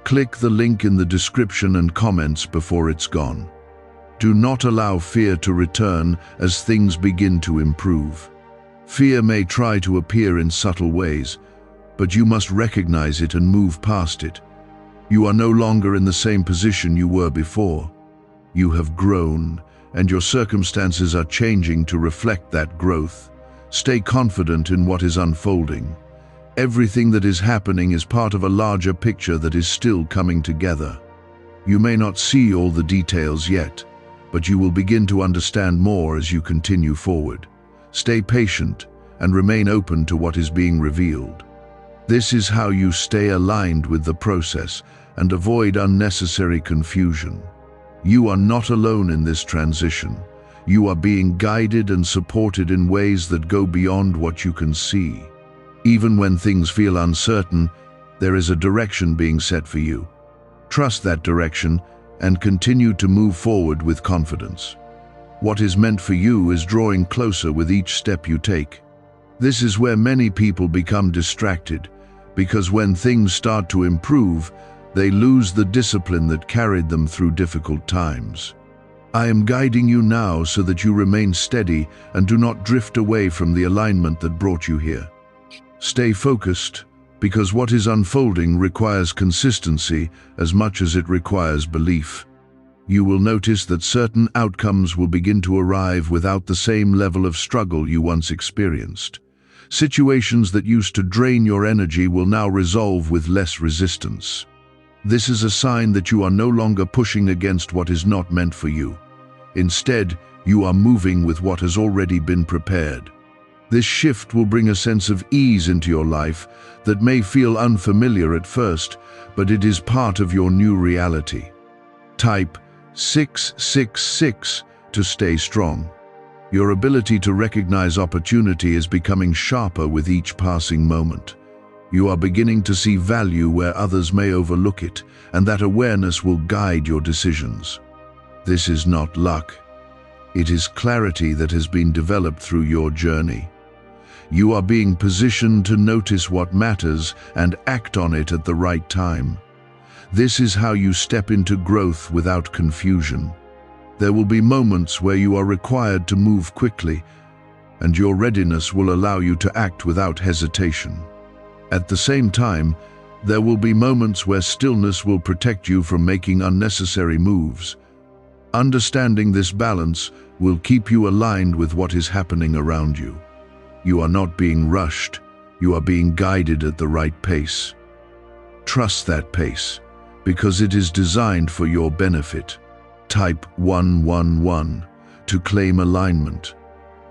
Click the link in the description and comments before it's gone. Do not allow fear to return as things begin to improve. Fear may try to appear in subtle ways, but you must recognize it and move past it. You are no longer in the same position you were before. You have grown, and your circumstances are changing to reflect that growth. Stay confident in what is unfolding. Everything that is happening is part of a larger picture that is still coming together. You may not see all the details yet, but you will begin to understand more as you continue forward. Stay patient and remain open to what is being revealed. This is how you stay aligned with the process and avoid unnecessary confusion. You are not alone in this transition. You are being guided and supported in ways that go beyond what you can see. Even when things feel uncertain, there is a direction being set for you. Trust that direction and continue to move forward with confidence. What is meant for you is drawing closer with each step you take. This is where many people become distracted, because when things start to improve, they lose the discipline that carried them through difficult times. I am guiding you now so that you remain steady and do not drift away from the alignment that brought you here. Stay focused, because what is unfolding requires consistency as much as it requires belief. You will notice that certain outcomes will begin to arrive without the same level of struggle you once experienced. Situations that used to drain your energy will now resolve with less resistance. This is a sign that you are no longer pushing against what is not meant for you. Instead, you are moving with what has already been prepared. This shift will bring a sense of ease into your life that may feel unfamiliar at first, but it is part of your new reality. Type 666 to stay strong. Your ability to recognize opportunity is becoming sharper with each passing moment. You are beginning to see value where others may overlook it, and that awareness will guide your decisions. This is not luck. It is clarity that has been developed through your journey. You are being positioned to notice what matters and act on it at the right time. This is how you step into growth without confusion. There will be moments where you are required to move quickly, and your readiness will allow you to act without hesitation. At the same time, there will be moments where stillness will protect you from making unnecessary moves. Understanding this balance will keep you aligned with what is happening around you. You are not being rushed, you are being guided at the right pace. Trust that pace, because it is designed for your benefit. Type 111 to claim alignment.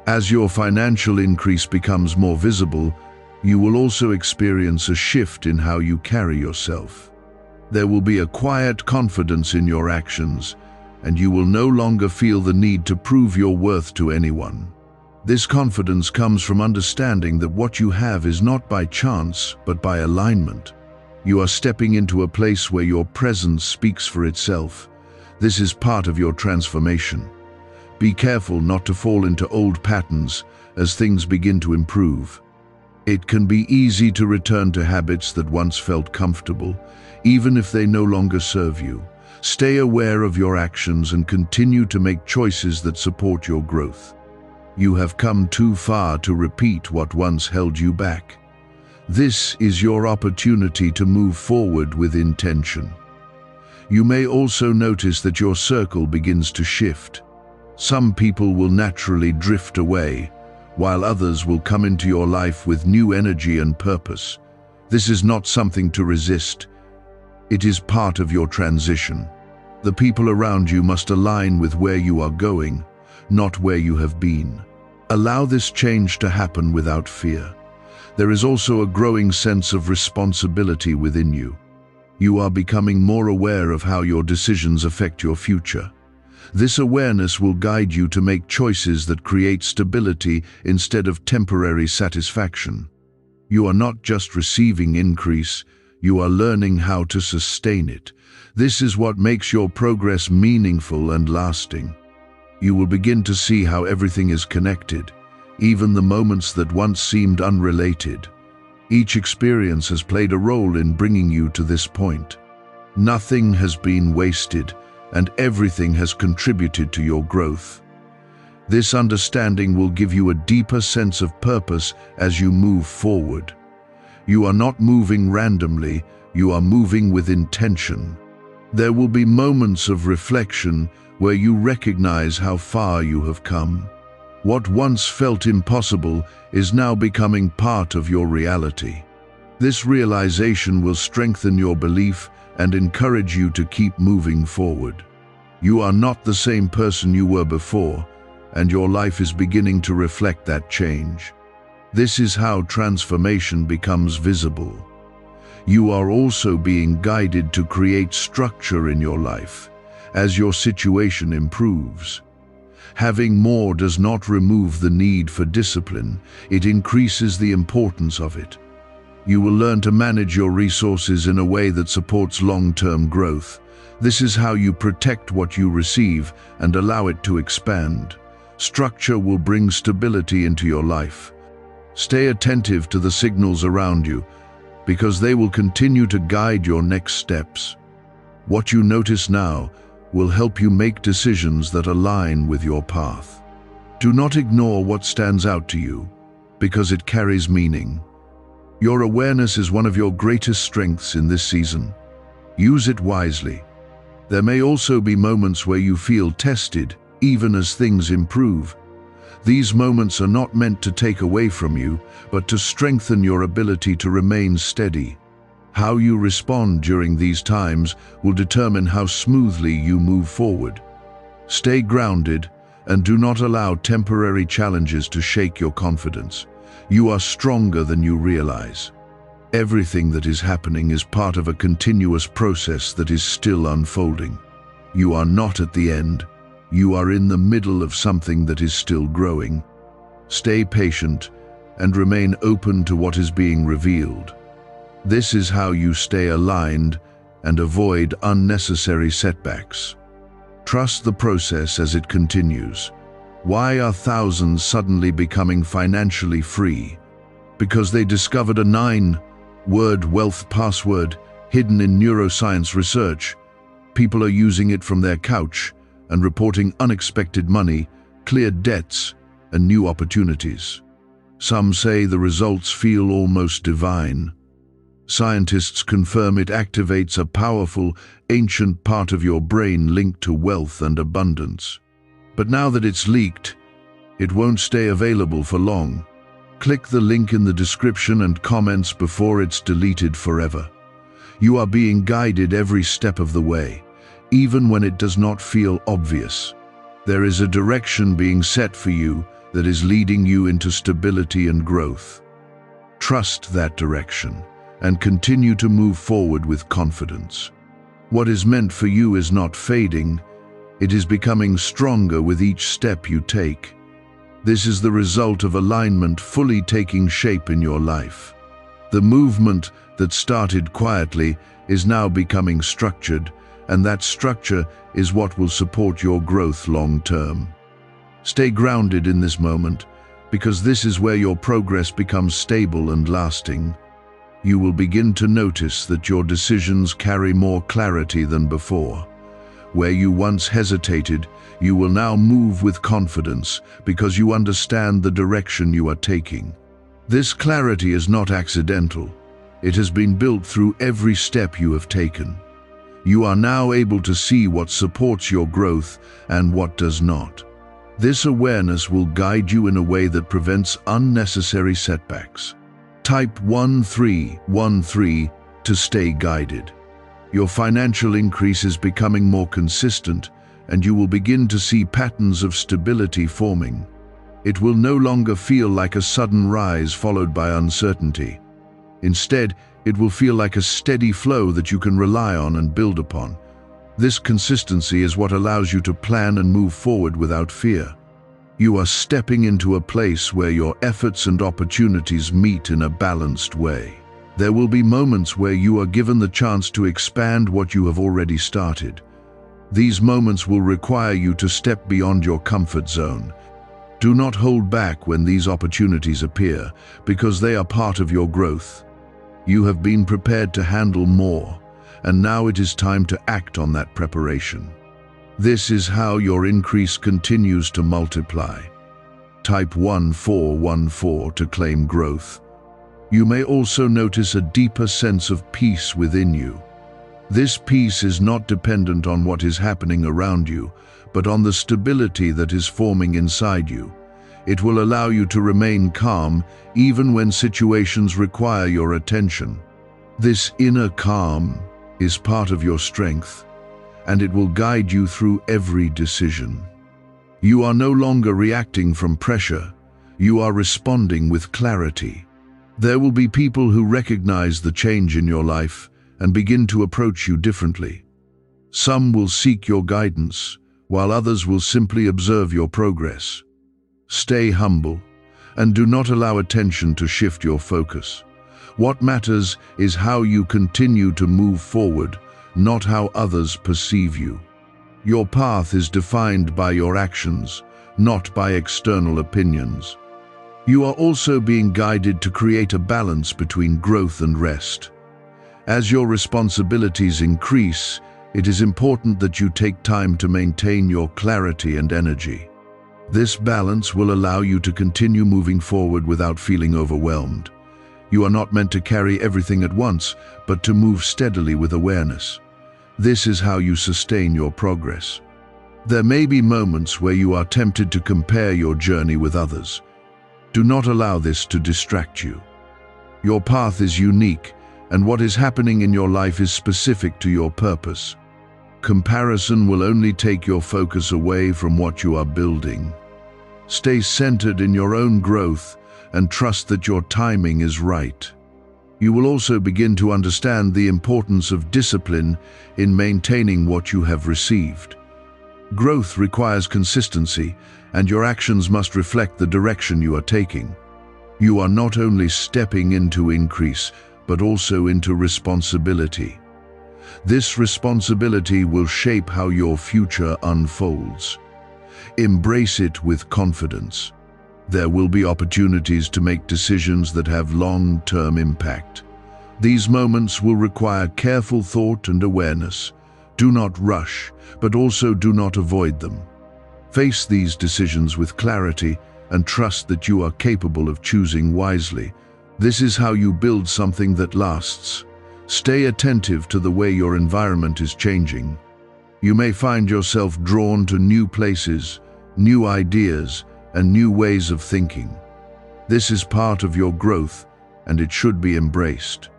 As your financial increase becomes more visible, you will also experience a shift in how you carry yourself. There will be a quiet confidence in your actions, and you will no longer feel the need to prove your worth to anyone. This confidence comes from understanding that what you have is not by chance, but by alignment. You are stepping into a place where your presence speaks for itself. This is part of your transformation. Be careful not to fall into old patterns as things begin to improve. It can be easy to return to habits that once felt comfortable, even if they no longer serve you. Stay aware of your actions and continue to make choices that support your growth. You have come too far to repeat what once held you back. This is your opportunity to move forward with intention. You may also notice that your circle begins to shift. Some people will naturally drift away, while others will come into your life with new energy and purpose. This is not something to resist. It is part of your transition. The people around you must align with where you are going, not where you have been. Allow this change to happen without fear. There is also a growing sense of responsibility within you. You are becoming more aware of how your decisions affect your future. This awareness will guide you to make choices that create stability instead of temporary satisfaction. You are not just receiving increase, you are learning how to sustain it. This is what makes your progress meaningful and lasting. You will begin to see how everything is connected, even the moments that once seemed unrelated. Each experience has played a role in bringing you to this point. Nothing has been wasted, and everything has contributed to your growth. This understanding will give you a deeper sense of purpose as you move forward. You are not moving randomly, you are moving with intention. There will be moments of reflection where you recognize how far you have come. What once felt impossible is now becoming part of your reality. This realization will strengthen your belief and encourage you to keep moving forward. You are not the same person you were before, and your life is beginning to reflect that change. This is how transformation becomes visible. You are also being guided to create structure in your life as your situation improves. Having more does not remove the need for discipline, it increases the importance of it. You will learn to manage your resources in a way that supports long-term growth. This is how you protect what you receive and allow it to expand. Structure will bring stability into your life. Stay attentive to the signals around you, because they will continue to guide your next steps. What you notice now will help you make decisions that align with your path. Do not ignore what stands out to you, because it carries meaning. Your awareness is one of your greatest strengths in this season. Use it wisely. There may also be moments where you feel tested, even as things improve. These moments are not meant to take away from you, but to strengthen your ability to remain steady. How you respond during these times will determine how smoothly you move forward. Stay grounded and do not allow temporary challenges to shake your confidence. You are stronger than you realize. Everything that is happening is part of a continuous process that is still unfolding. You are not at the end. You are in the middle of something that is still growing. Stay patient and remain open to what is being revealed. This is how you stay aligned and avoid unnecessary setbacks. Trust the process as it continues. Why are thousands suddenly becoming financially free? Because they discovered a 9-word wealth password hidden in neuroscience research. People are using it from their couch and reporting unexpected money, cleared debts, and new opportunities. Some say the results feel almost divine. Scientists confirm it activates a powerful, ancient part of your brain linked to wealth and abundance. But now that it's leaked, it won't stay available for long. Click the link in the description and comments before it's deleted forever. You are being guided every step of the way, even when it does not feel obvious. There is a direction being set for you that is leading you into stability and growth. Trust that direction and continue to move forward with confidence. What is meant for you is not fading, it is becoming stronger with each step you take. This is the result of alignment fully taking shape in your life. The movement that started quietly is now becoming structured, and that structure is what will support your growth long term. Stay grounded in this moment, because this is where your progress becomes stable and lasting. You will begin to notice that your decisions carry more clarity than before. Where you once hesitated, you will now move with confidence because you understand the direction you are taking. This clarity is not accidental. It has been built through every step you have taken. You are now able to see what supports your growth and what does not. This awareness will guide you in a way that prevents unnecessary setbacks. Type 1313 to stay guided. Your financial increase is becoming more consistent, and you will begin to see patterns of stability forming. It will no longer feel like a sudden rise followed by uncertainty. Instead, it will feel like a steady flow that you can rely on and build upon. This consistency is what allows you to plan and move forward without fear. You are stepping into a place where your efforts and opportunities meet in a balanced way. There will be moments where you are given the chance to expand what you have already started. These moments will require you to step beyond your comfort zone. Do not hold back when these opportunities appear, because they are part of your growth. You have been prepared to handle more, and now it is time to act on that preparation. This is how your increase continues to multiply. Type 1414 to claim growth. You may also notice a deeper sense of peace within you. This peace is not dependent on what is happening around you, but on the stability that is forming inside you. It will allow you to remain calm even when situations require your attention. This inner calm is part of your strength, and it will guide you through every decision. You are no longer reacting from pressure, you are responding with clarity. There will be people who recognize the change in your life and begin to approach you differently. Some will seek your guidance, while others will simply observe your progress. Stay humble, and do not allow attention to shift your focus. What matters is how you continue to move forward, not how others perceive you. Your path is defined by your actions, not by external opinions. You are also being guided to create a balance between growth and rest. As your responsibilities increase, it is important that you take time to maintain your clarity and energy. This balance will allow you to continue moving forward without feeling overwhelmed. You are not meant to carry everything at once, but to move steadily with awareness. This is how you sustain your progress. There may be moments where you are tempted to compare your journey with others. Do not allow this to distract you. Your path is unique, and what is happening in your life is specific to your purpose. Comparison will only take your focus away from what you are building. Stay centered in your own growth and trust that your timing is right. You will also begin to understand the importance of discipline in maintaining what you have received. Growth requires consistency, and your actions must reflect the direction you are taking. You are not only stepping into increase, but also into responsibility. This responsibility will shape how your future unfolds. Embrace it with confidence. There will be opportunities to make decisions that have long-term impact. These moments will require careful thought and awareness. Do not rush, but also do not avoid them. Face these decisions with clarity and trust that you are capable of choosing wisely. This is how you build something that lasts. Stay attentive to the way your environment is changing. You may find yourself drawn to new places, new ideas, and new ways of thinking. This is part of your growth, and it should be embraced.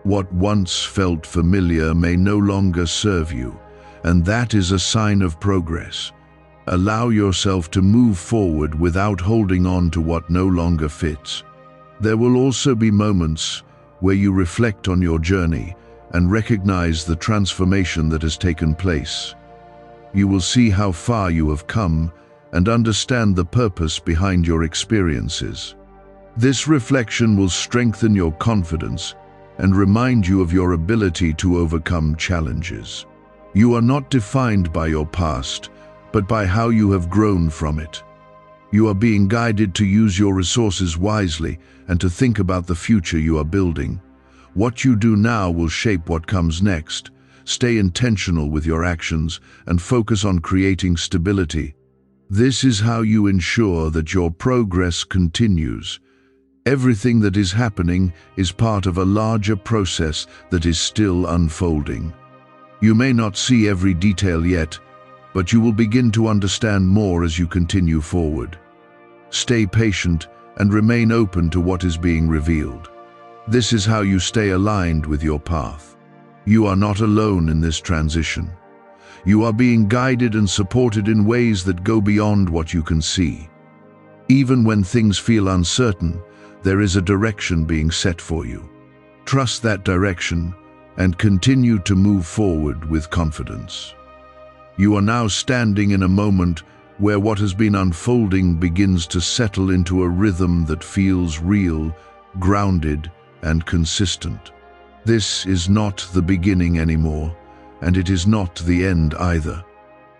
What once felt familiar may no longer serve you, and that is a sign of progress. Allow yourself to move forward without holding on to what no longer fits. There will also be moments where you reflect on your journey and recognize the transformation that has taken place. You will see how far you have come and understand the purpose behind your experiences. This reflection will strengthen your confidence and remind you of your ability to overcome challenges. You are not defined by your past, but by how you have grown from it. You are being guided to use your resources wisely and to think about the future you are building. What you do now will shape what comes next. Stay intentional with your actions and focus on creating stability. This is how you ensure that your progress continues. Everything that is happening is part of a larger process that is still unfolding. You may not see every detail yet, but you will begin to understand more as you continue forward. Stay patient and remain open to what is being revealed. This is how you stay aligned with your path. You are not alone in this transition. You are being guided and supported in ways that go beyond what you can see. Even when things feel uncertain, there is a direction being set for you. Trust that direction and continue to move forward with confidence. You are now standing in a moment where what has been unfolding begins to settle into a rhythm that feels real, grounded, and consistent. This is not the beginning anymore, and it is not the end either.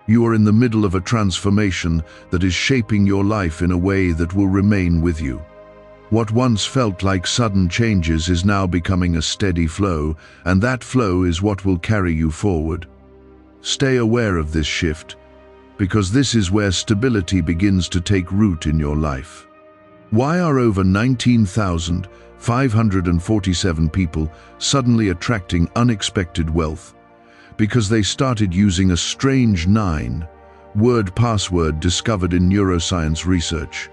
You are in the middle of a transformation that is shaping your life in a way that will remain with you. What once felt like sudden changes is now becoming a steady flow, and that flow is what will carry you forward. Stay aware of this shift, because this is where stability begins to take root in your life. Why are over 19,547 people suddenly attracting unexpected wealth? Because they started using a strange 9-word password discovered in neuroscience research.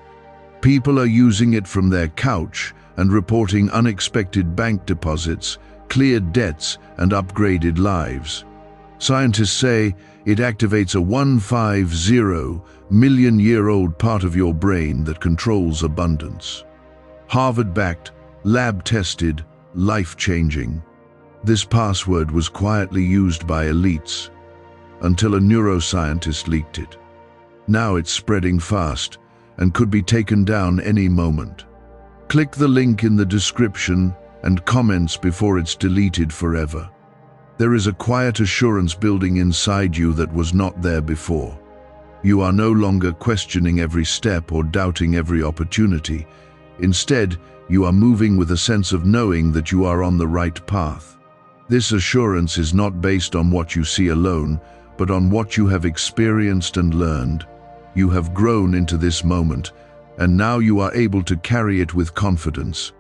People are using it from their couch and reporting unexpected bank deposits, cleared debts, and upgraded lives. Scientists say it activates a 150-million-year-old part of your brain that controls abundance. Harvard-backed, lab-tested, life-changing. This password was quietly used by elites. until a neuroscientist leaked it. Now it's spreading fast and could be taken down any moment. Click the link in the description and comments before it's deleted forever. There is a quiet assurance building inside you that was not there before. You are no longer questioning every step or doubting every opportunity. Instead, you are moving with a sense of knowing that you are on the right path. This assurance is not based on what you see alone, but on what you have experienced and learned. You have grown into this moment, and now you are able to carry it with confidence.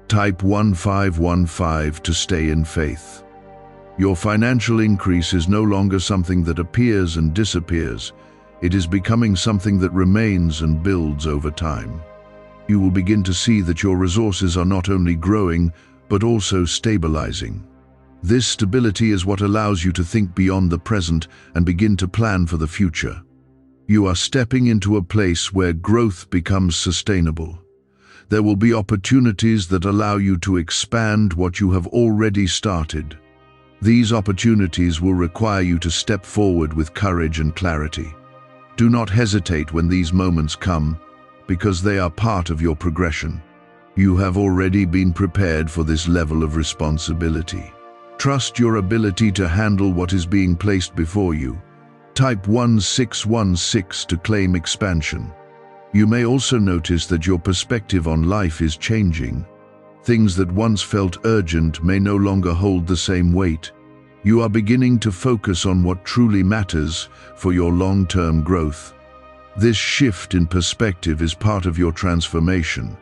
Type 1515 to stay in faith. Your financial increase is no longer something that appears and disappears. It is becoming something that remains and builds over time. You will begin to see that your resources are not only growing, but also stabilizing. This stability is what allows you to think beyond the present and begin to plan for the future. You are stepping into a place where growth becomes sustainable. There will be opportunities that allow you to expand what you have already started. These opportunities will require you to step forward with courage and clarity. Do not hesitate when these moments come, because they are part of your progression. You have already been prepared for this level of responsibility. Trust your ability to handle what is being placed before you. Type 1616 to claim expansion. You may also notice that your perspective on life is changing. Things that once felt urgent may no longer hold the same weight. You are beginning to focus on what truly matters for your long-term growth. This shift in perspective is part of your transformation.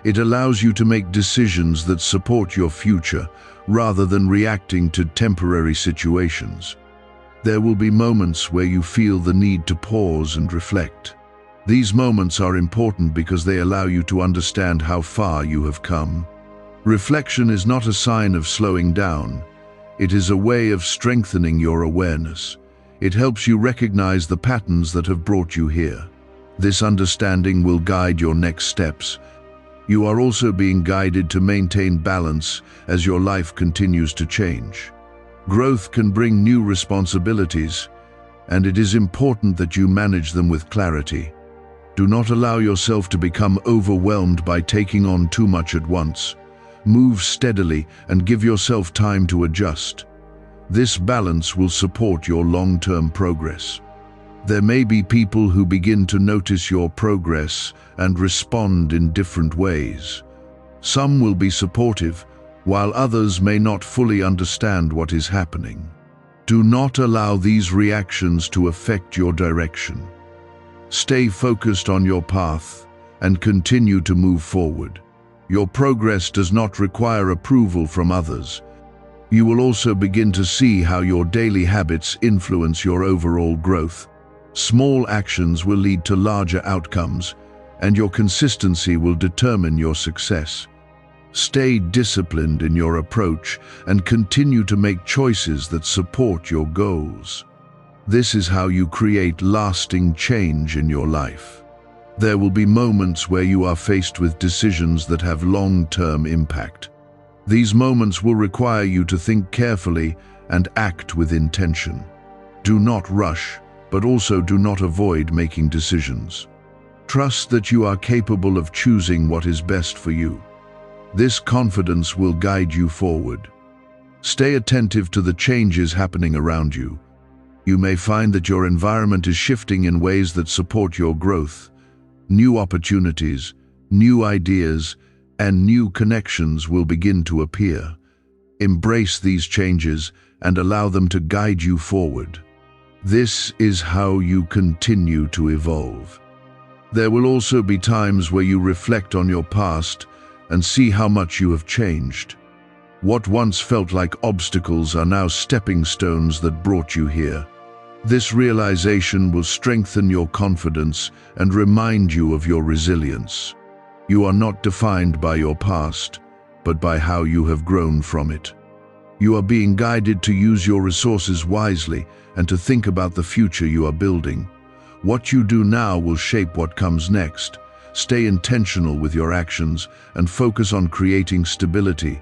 It allows you to make decisions that support your future rather than reacting to temporary situations. There will be moments where you feel the need to pause and reflect. These moments are important because they allow you to understand how far you have come. Reflection is not a sign of slowing down. It is a way of strengthening your awareness. It helps you recognize the patterns that have brought you here. This understanding will guide your next steps. You are also being guided to maintain balance as your life continues to change. Growth can bring new responsibilities, and it is important that you manage them with clarity. Do not allow yourself to become overwhelmed by taking on too much at once. Move steadily and give yourself time to adjust. This balance will support your long-term progress. There may be people who begin to notice your progress and respond in different ways. Some will be supportive, while others may not fully understand what is happening. Do not allow these reactions to affect your direction. Stay focused on your path and continue to move forward. Your progress does not require approval from others. You will also begin to see how your daily habits influence your overall growth. Small actions will lead to larger outcomes, and your consistency will determine your success. Stay disciplined in your approach and continue to make choices that support your goals. This is how you create lasting change in your life. There will be moments where you are faced with decisions that have long-term impact. These moments will require you to think carefully and act with intention. Do not rush, but also do not avoid making decisions. Trust that you are capable of choosing what is best for you. This confidence will guide you forward. Stay attentive to the changes happening around you. You may find that your environment is shifting in ways that support your growth. New opportunities, new ideas, and new connections will begin to appear. Embrace these changes and allow them to guide you forward. This is how you continue to evolve. There will also be times where you reflect on your past and see how much you have changed. What once felt like obstacles are now stepping stones that brought you here. This realization will strengthen your confidence and remind you of your resilience. You are not defined by your past, but by how you have grown from it. You are being guided to use your resources wisely and to think about the future you are building. What you do now will shape what comes next. Stay intentional with your actions and focus on creating stability,